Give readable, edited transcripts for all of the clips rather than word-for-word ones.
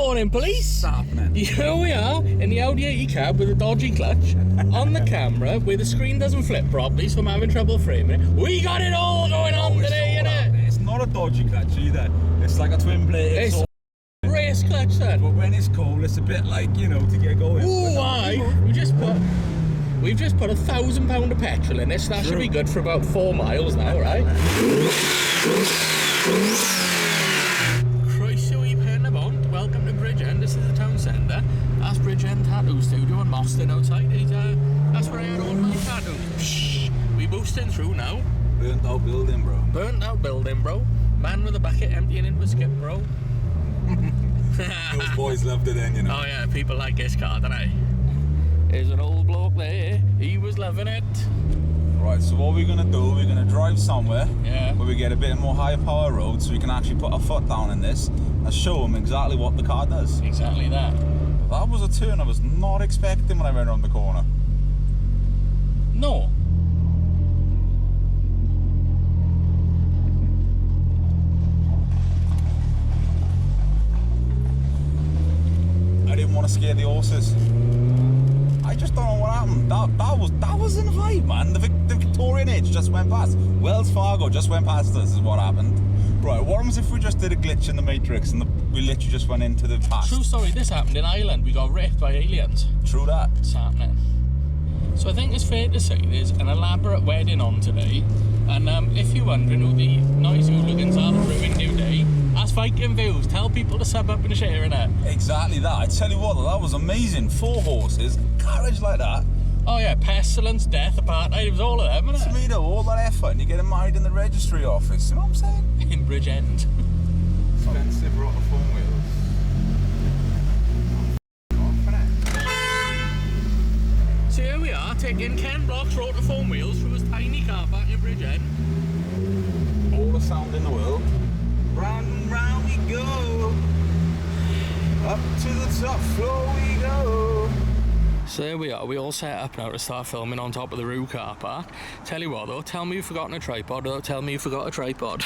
Morning, police. What's happening? Here we are in the Audi 80 cab with a dodgy clutch on the camera where the screen doesn't flip properly, so I'm having trouble framing it. We got it all going on today, innit? It's not a dodgy clutch either. It's like a twin blade. It's a race clutch, son. But when it's cold, it's a bit like, you know, to get going. Ooh, aye. We've just put £1,000 of petrol in this. That should be good for about 4 miles now, right? Welcome to Bridgend. This is the town centre. That's Bridgend Tattoo Studio in Moston outside. That's where I had all my tattoos. Psh, we boosting through now. Burnt out building, bro. Burnt out building, bro. Man with a bucket emptying into a skip, bro. Those boys loved it then, you know. Oh yeah, people like this car, don't they? There's an old bloke there. He was loving it. Right, so what we're going to do, we're going to drive somewhere where we get a bit more high power road so we can actually put our foot down in this and show them exactly what the car does. Exactly that. That was a turn I was not expecting when I went around the corner. No. I didn't want to scare the horses. I just don't know what happened. That was in the vibe, man. The Victorian age just went past. Wells Fargo just went past us is what happened. Right, what happens if we just did a glitch in the Matrix and we literally just went into the past? True story, this happened in Ireland. We got raped by aliens. True that. It's happening. So I think it's fair to say there's an elaborate wedding on today. And if you're wondering who the noisy hooligans are that ruined your day, that's Viking Views. Tell people to sub up and share in it. Exactly that. I tell you what, that was amazing. 4 horses, carriage like that. Oh yeah, pestilence, death, apartheid, it was all of them, To innit? me though, all that effort and you're getting married in the registry office, you know what I'm saying? In Bridgend. Expensive Rotiform wheels. So here we are, taking Ken Block Rotiform wheels from his tiny car park in Bridgend. All the sound in the world. Round and round we go. Up to the top floor we go. So there we are, we all set up now to start filming on top of the Roo car park. Tell you what though, tell me you've forgotten a tripod, or don't tell me you forgot a tripod.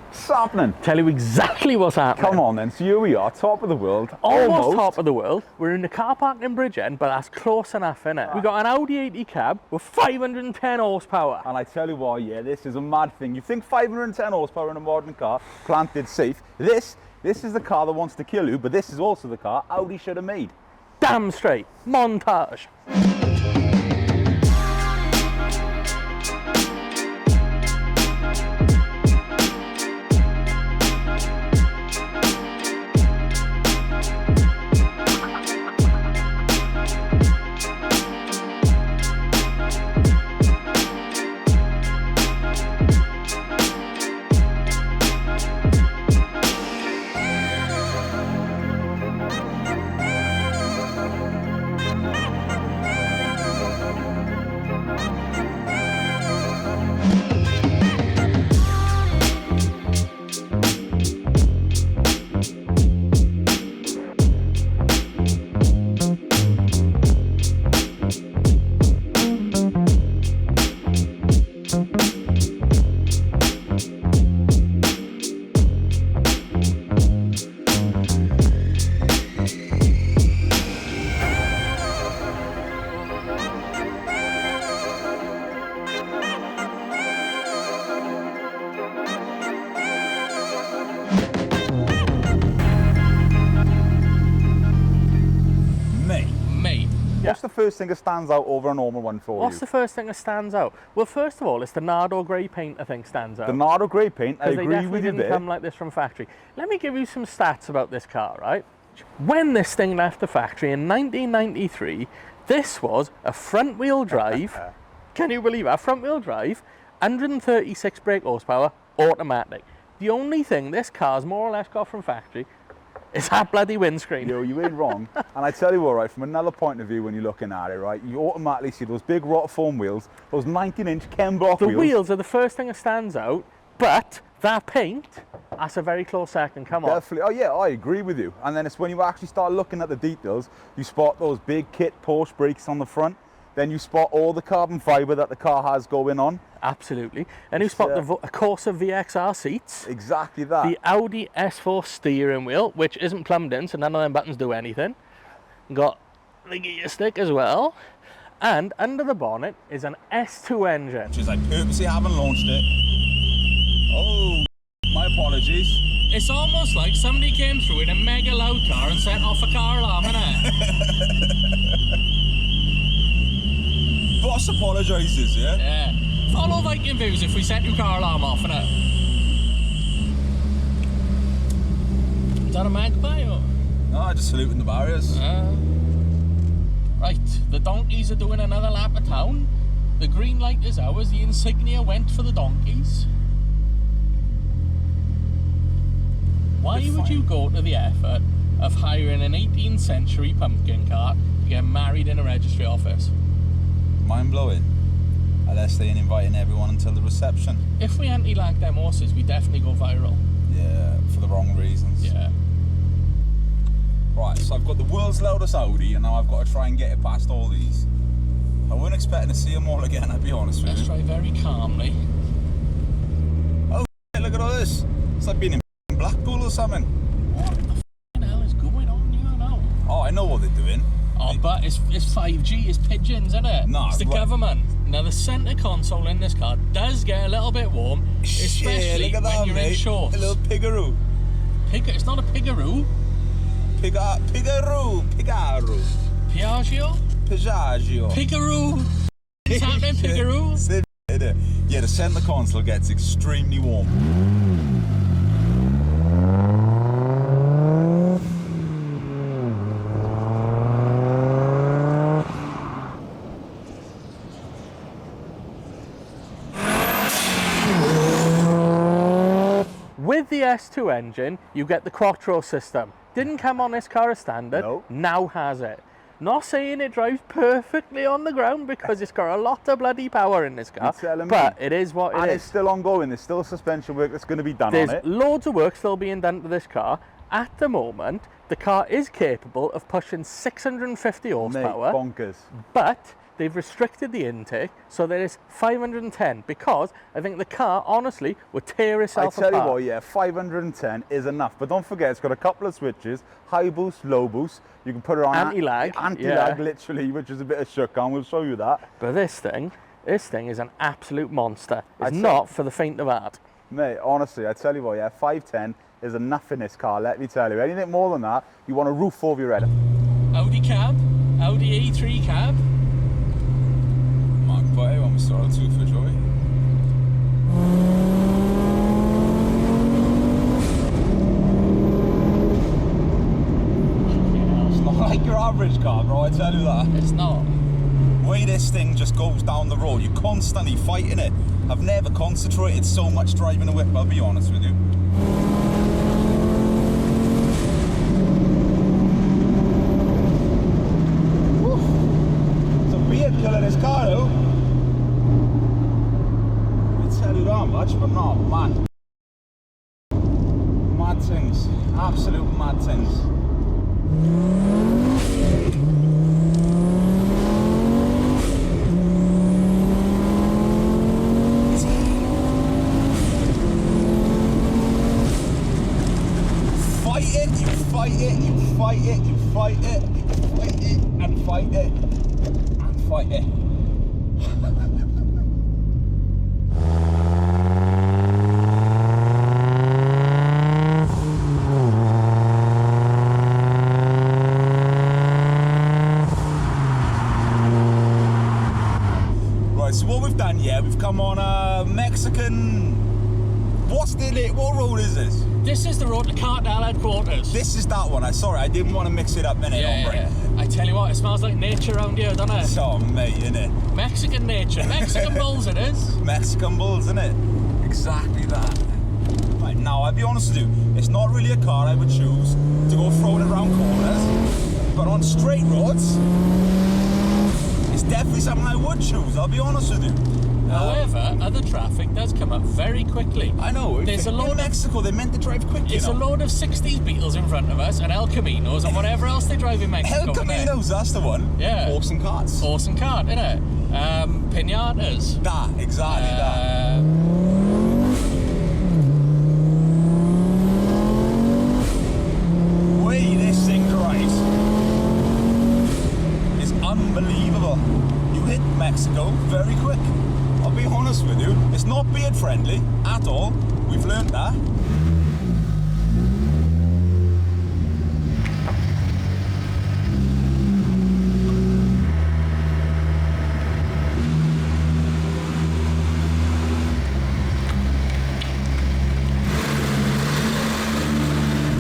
What's happening? Tell you exactly what's happening. Come on then, so here we are, top of the world. Almost top of the world. We're in the car park in Bridgend, but that's close enough, innit? We got an Audi 80 cab with 510 horsepower. And I tell you what, yeah, this is a mad thing. You think 510 horsepower in a modern car, planted safe. This is the car that wants to kill you, but this is also the car Audi should have made. Damn straight. Montage. What's the first thing that stands out over a normal one for you? What's the first thing that stands out? Well, first of all, it's the Nardo grey paint I think stands out. The Nardo grey paint, I agree with you didn't there. come like this from factory. Let me give you some stats about this car, right? When this thing left the factory in 1993, this was a front-wheel drive. Can you believe that? Front-wheel drive, 136 brake horsepower, automatic. The only thing this car's more or less got from factory is that bloody windscreen. Yo, you ain't wrong. And I tell you what, right, from another point of view when you're looking at it, right, you automatically see those big Rotiform wheels, those 19-inch Ken Block wheels. The wheels are the first thing that stands out, but that paint, that's a very close second, come on. Definitely, oh yeah, I agree with you. And then it's when you actually start looking at the details, you spot those big kit Porsche brakes on the front. then you spot all the carbon fibre that the car has going on. Absolutely. And you spot the Corsa VXR seats. Exactly that. The Audi S4 steering wheel, which isn't plumbed in, so none of them buttons do anything. Got the gear stick as well. And under the bonnet is an S2 engine. Which is, I purposely haven't launched it. Oh, my apologies. It's almost like somebody came through in a mega loud car and set off a car alarm, innit? Boss apologises, yeah? Yeah. Follow Viking Views if we set your car alarm off, innit? Is that a magpie or? No, just saluting the barriers. Right, the donkeys are doing another lap of town. The green light is ours, the insignia went for the donkeys. Why would you go to the effort of hiring an 18th century pumpkin cart to get married in a registry office? Mind blowing. Unless they ain't inviting everyone until the reception. If we anti-lag them horses, we definitely go viral. Yeah, for the wrong reasons. Yeah. Right, so I've got the world's loudest Audi, and now I've got to try and get it past all these. I weren't expecting to see them all again, I'll be honest with you. Let's try very calmly. Oh, look at all this. It's like being in Blackpool or something. What the f***ing hell is going on here now? Oh, I know what they're doing. Oh, but it's 5G, it's pigeons, isn't it? No, it's the government. Now, the centre console in this car does get a little bit warm, especially look at that, when you're mate. in shorts. A little piggaroo. It's not a piggaroo. Piggaroo. Piaggio? Piaggio. Piggaroo. It's happening, Piggaroo. Yeah, the centre console gets extremely warm. With the S2 engine, you get the Quattro system. Didn't come on this car as standard, No. Now has it. Not saying it drives perfectly on the ground because it's got a lot of bloody power in this car, but it is what it is. And it's still ongoing, there's still suspension work that's going to be done on it. There's loads of work still being done to this car. At the moment, the car is capable of pushing 650 horsepower. Mate, bonkers. But they've restricted the intake so that it's 510 because I think the car, honestly, would tear itself apart. I tell you what, yeah, 510 is enough. But don't forget, it's got a couple of switches, high boost, low boost. You can put it on anti-lag, literally, which is a bit of shook, and we'll show you that. But this thing is an absolute monster. It's not for the faint of heart. Mate, honestly, I tell you what, yeah, 510 is enough in this car, let me tell you. Anything more than that, you want a roof over your head. Audi cab, Audi A3 cab. Magpie, I'm starting to for joy. It's not like your average car, bro, I tell you that. It's not. The way this thing just goes down the road, you're constantly fighting it. I've never concentrated so much driving a whip, I'll be honest with you. It's a weird colour, this car though. I tell you that much, but no, man. Mad things, absolute mad things. Fight it, you fight it, you fight it, you fight it, and fight it, and fight it. Right, so what we've done, yeah, we've come on a Mexican. What road is this? This is the road to Cartel headquarters. This is that one. Sorry, I didn't want to mix it up, innit, yeah. I tell you what, it smells like nature around here, doesn't it? Oh, mate, innit? Mexican nature. Mexican bulls it is. Mexican bulls, innit? Exactly that. Right, now, I'll be honest with you, it's not really a car I would choose to go throwing it around corners, but on straight roads, it's definitely something I would choose, I'll be honest with you. However, other traffic does come up very quickly. I know. There's a load in Mexico, they're meant to drive quick, It's a load of 60s Beetles in front of us, and El Caminos, and whatever else they drive in Mexico. El Caminos, that's the one. Yeah. Horse and carts. Horse and cart, innit? Pinatas. That, exactly that. Way this thing drives is unbelievable. You hit Mexico very quick. I'll be honest with you, it's not beard friendly at all. We've learned that.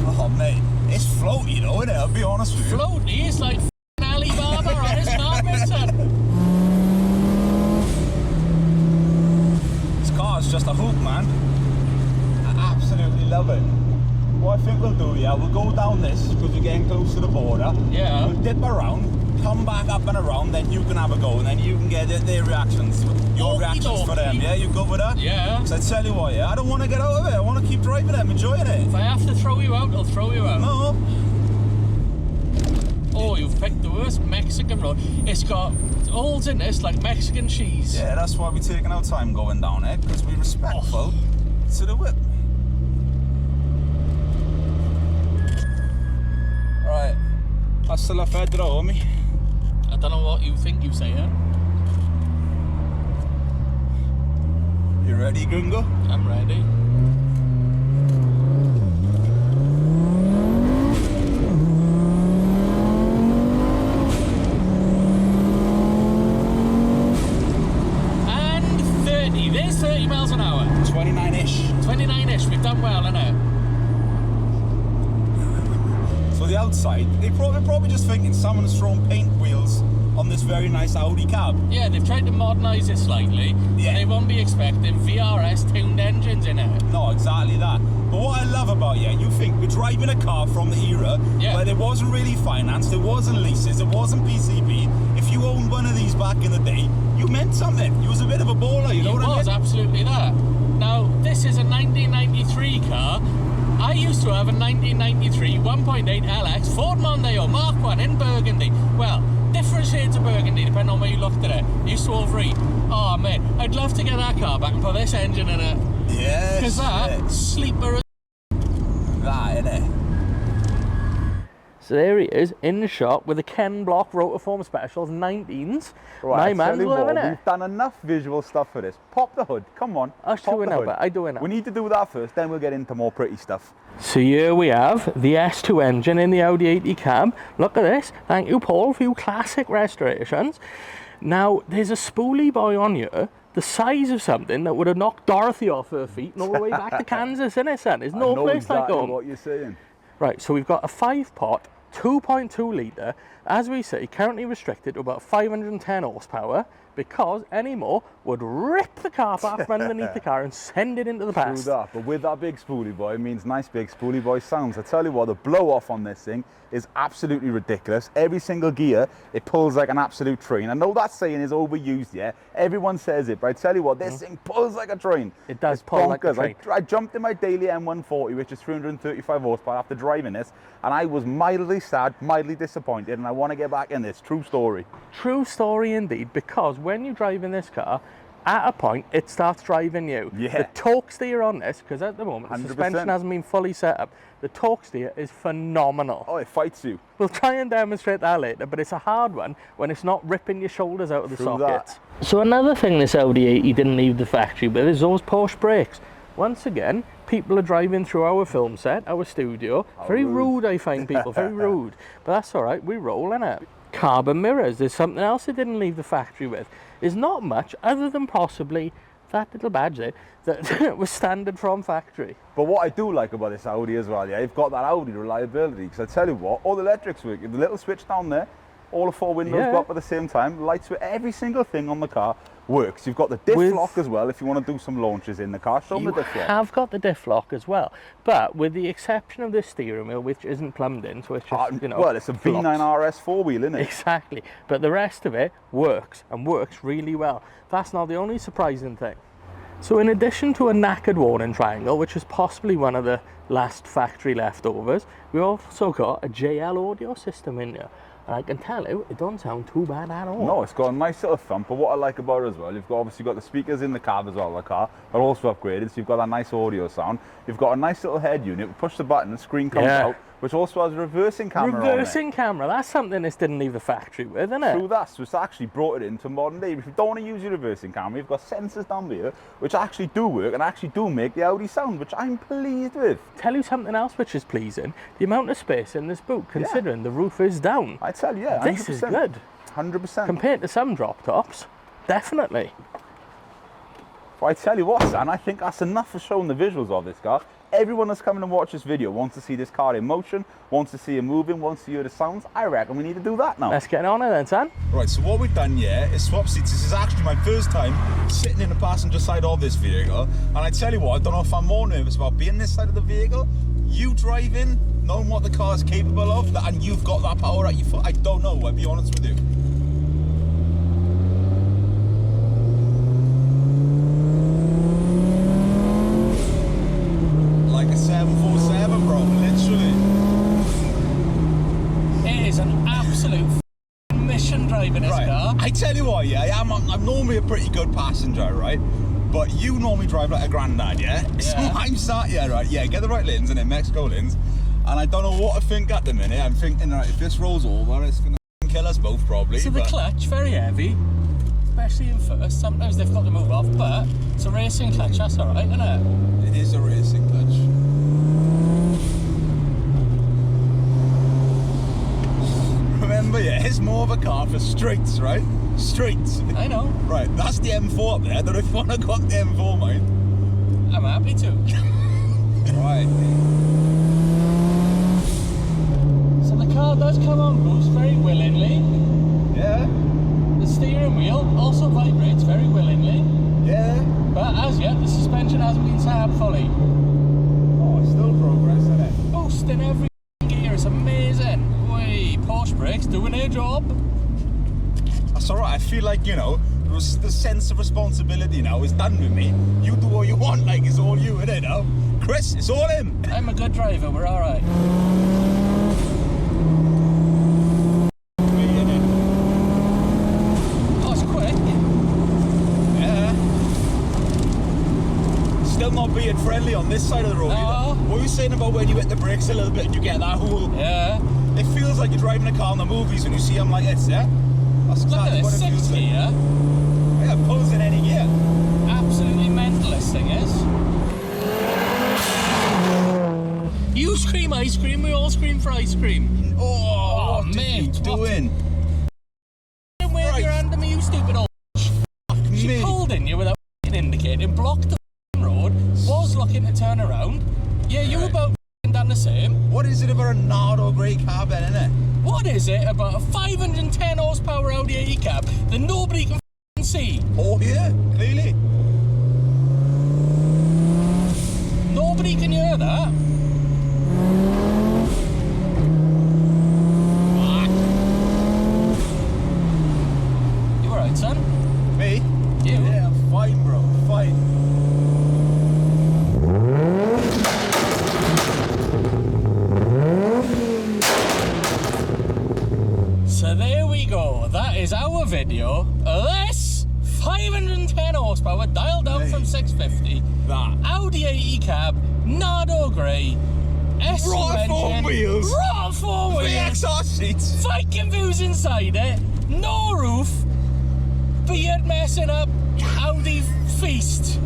Oh mate, it's floaty though, isn't it? I'll be honest with you. Floaty is like Alibaba on his carpet, son. It's just a hoop, man. I absolutely love it. What I think we'll do, yeah, we'll go down this because we're getting close to the border. Yeah. We'll dip around, come back up and around, then you can have a go, and then you can get their reactions, your reactions for them. Yeah, you go with that? Yeah. Because I tell you what, yeah, I don't want to get out of it. I want to keep driving it, I'm enjoying it. If I have to throw you out, I'll throw you out. No. Oh, you've picked the worst Mexican road. It's got holes in this like Mexican cheese. Yeah, that's why we're taking our time going down it, because we're respectful to the whip. Right, hasta la fedra, homie. I don't know what you think you're saying. You ready, Gringo? I'm ready. And 30. There's 30 miles an hour. 29-ish. 29-ish. We've done well, innit? So the outside, they're probably just thinking someone's thrown paint wheels on this very nice Audi cab. Yeah, they've tried to modernise it slightly. Yeah. They won't be expecting VRS tuned engines in it. No, exactly that. But what I love about you think we're driving a car from the era where there wasn't really finance, there wasn't leases, there wasn't PCP. If you owned one of these back in the day, you meant something. You was a bit of a baller, you know what I mean? It was absolutely that. Now, this is a 1993 car. I used to have a 1993 1.8 LX Ford Mondeo Mark 1 in burgundy. Well, different shades of burgundy depending on where you looked at it. Used to overheat. Oh man, I'd love to get that car back and put this engine in it. Yes. Because that sleeper. That, innit? So there he is in the shop with the Ken Block Rotiform Specials 19s. Right, My man's loving it. We've done enough visual stuff for this. Pop the hood, come on. Us pop doing the it, hood. but I doing it. We need to do that first, then we'll get into more pretty stuff. So here we have the S2 engine in the Audi 80 cab. Look at this. Thank you, Paul, for your classic restorations. Now, there's a spoolie boy on here the size of something that would have knocked Dorothy off her feet and all the way back to Kansas, innit, son? There's no place like home. What you're saying. Right, so we've got a 5-pot, 2.2 litre, as we say, currently restricted to about 510 horsepower, because any more would rip the car part from underneath the car and send it into the past. True that, but with that big spoolie boy, it means nice big spoolie boy sounds. I tell you what, the blow off on this thing is absolutely ridiculous. Every single gear, it pulls like an absolute train. I know that saying is overused, yeah? Everyone says it, but I tell you what, this thing pulls like a train. It does it's pull bonkers. like a train. I jumped in my daily M140, which is 335 horsepower after driving this, and I was mildly sad, mildly disappointed, and I want to get back in this. True story. True story indeed, because when you drive in this car, at a point, it starts driving you. Yeah. The torque steer on this, because at the moment, the 100%. suspension hasn't been fully set up, the torque steer is phenomenal. Oh, it fights you. We'll try and demonstrate that later, but it's a hard one when it's not ripping your shoulders out of the True sockets. So another thing this Audi 80 didn't leave the factory with is those Porsche brakes. Once again, people are driving through our film set, our studio. Very rude, I find people, very rude. But that's all right, we roll in it. Carbon mirrors, there's something else they didn't leave the factory with. There's not much other than possibly that little badge there that was standard from factory. But what I do like about this Audi as well, yeah, you've got that Audi reliability, because I tell you what, all the electrics work. The little switch down there, all the 4 windows Yeah. go up at the same time. Lights with every single thing on the car works. You've got the diff lock as well if you want to do some launches in the car. Show them You the diff lock. have got the diff lock as well, but with the exception of the steering wheel, which isn't plumbed in, so it's just, you know, well, it's a flocks. V9 RS 4-wheel, isn't it? Exactly, but the rest of it works, and works really well. That's not the only surprising thing. So in addition to a knackered warning triangle, which is possibly one of the last factory leftovers, we also got a JL audio system in here. And I can tell you, it don't sound too bad at all. No, it's got a nice little thump, but what I like about it as well, you've got obviously got the speakers in the cab as well, the car, are also upgraded, so you've got that nice audio sound. You've got a nice little head unit, we push the button, the screen comes out, which also has a reversing camera on it. Reversing camera, that's something this didn't leave the factory with, isn't it? Through that, so it's actually brought it into modern day. If you don't want to use your reversing camera, you've got sensors down here, which actually do work and actually do make the Audi sound, which I'm pleased with. Tell you something else which is pleasing, the amount of space in this boot, considering the roof is down. I tell you, yeah, 100%. This is good. 100%. Compared to some drop tops, definitely. But I tell you what, Sam, I think that's enough for showing the visuals of this car. Everyone that's coming and watch this video wants to see this car in motion, wants to see it moving, wants to hear the sounds. I reckon we need to do that now. Let's get on it then, son. Right, so what we've done here is swap seats. This is actually my first time sitting in the passenger side of this vehicle. And I tell you what, I don't know if I'm more nervous about being this side of the vehicle, you driving, knowing what the car is capable of, and you've got that power at your foot. I don't know, I'll be honest with you. Like a 747, bro, literally. It is an absolute mission driving this car. I tell you what, yeah, I'm normally a pretty good passenger, right? But you normally drive like a granddad, yeah? So I'm sat here, right? Yeah, get the right lens and then Mexico lens. And I don't know what to think at the minute. I'm thinking, right, if this rolls over, it's gonna kill us both probably. So the clutch, very heavy, especially in first. Sometimes they've got to move off, but it's a racing clutch, that's alright, isn't it? It is a racing clutch. Remember, yeah, it's more of a car for streets, right? Streets. I know. Right, that's the M4 up there. I don't know if you want to go up the M4, mate. I'm happy to. Right. So the car does come on boost very willingly. Yeah. The steering wheel also vibrates very willingly. Yeah. But as yet, the suspension hasn't been set up fully. Oh, it's still progress, isn't it? Boost in every gear, it's amazing. Wait, Porsche brakes doing their job. That's alright. I feel like, you know, the sense of responsibility now is done with me. You do what you want, like it's all you, innit? Now, Chris, it's all him. I'm a good driver, we're alright. Me, innit? Oh, it's quick. Yeah. Still not being friendly on this side of the road No. either. What were you saying about when you hit the brakes a little bit and you get that whole... Yeah. It feels like you're driving a car in the movies when you see them like this, yeah? That's Look at exactly what this, it feels 6 like. gear. Yeah, pulls in any gear. Absolutely mental, this thing is. You scream ice cream, we all scream for ice cream. Oh, what mate, are you doing? Wave Right. your hand at me, you stupid old. She Me. pulled in you without indicating, blocked the road, was looking to turn around. Yeah, you were about done the same. What is it about a Nardo grey cab then, innit? What is it about a 510 horsepower Audi AE cab that nobody can see? Oh, yeah, clearly. Nobody can hear that. You alright, son? Me? You? Yeah, I'm fine, bro. Fine. So there we go. That is our video. This 510 horsepower dialed down from 650. That. Audi AE cab, Nardo Grey, SU Raw engine, foam wheels. raw foam wheels, VXR seats. Viking views inside it, no roof, beard messing up, Audi feast.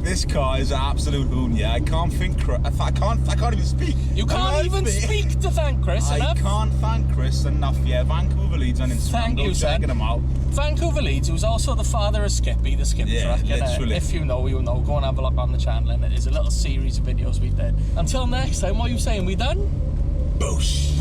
This car is an absolute hoon, yeah. I can't think. I can't even speak. You can't even speak to thank Chris I enough. can't thank Chris enough, yeah. Vancouver Leeds on Instagram. Thank Go you, son. checking them out. Vancouver Leeds, who's also the father of Skippy, the Skip Yeah, truck. And, literally. if you know, you know. Go and have a look on the channel, and it is a little series of videos we did. Until next time, what are you saying? We done? Boosh.